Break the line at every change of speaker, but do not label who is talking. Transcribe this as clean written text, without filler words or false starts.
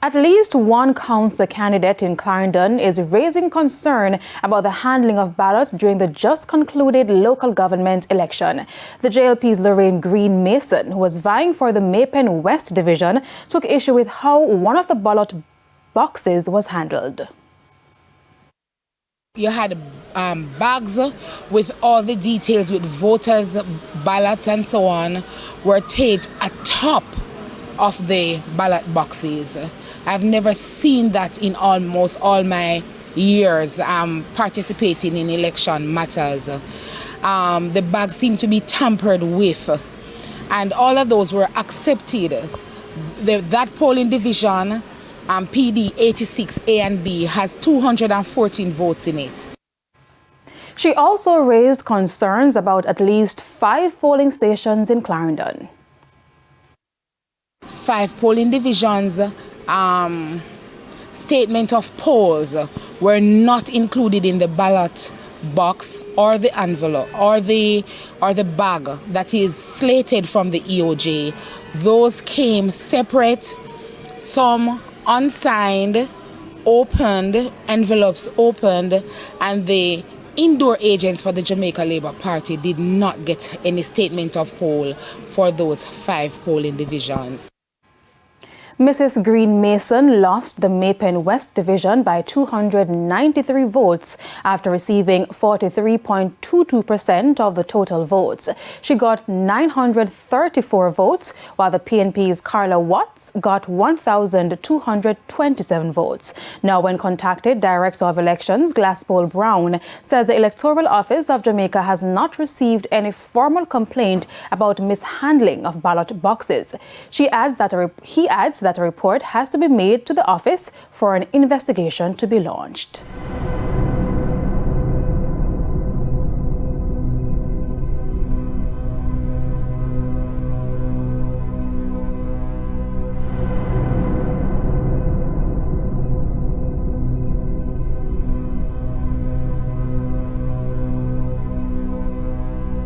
At least one council candidate in Clarendon is raising concern about the handling of ballots during the just concluded local government election. The JLP's Lorraine Green Mason, who was vying for the Maypen West Division, took issue with how one of the ballot boxes was handled.
You had bags with all the details with voters' ballots and so on were taped atop of the ballot boxes. I've never seen that in almost all my years participating in election matters. The bags seem to be tampered with, and all of those were accepted. That polling division, PD 86 A and B, has 214 votes in it.
She also raised concerns about at least 5 polling stations in Clarendon.
5 polling divisions, statement of polls were not included in the ballot box or the envelope or the bag that is slated from the EOJ. Those came separate, some unsigned, opened, envelopes opened, and the indoor agents for the Jamaica Labour Party did not get any statement of poll for those 5 polling divisions.
Mrs. Green Mason lost the Maypen West Division by 293 votes after receiving 43.22% of the total votes. She got 934 votes, while the PNP's Carla Watts got 1,227 votes. Now, when contacted, Director of Elections Glaspole Brown says the Electoral Office of Jamaica has not received any formal complaint about mishandling of ballot boxes. He adds that a report has to be made to the office for an investigation to be launched.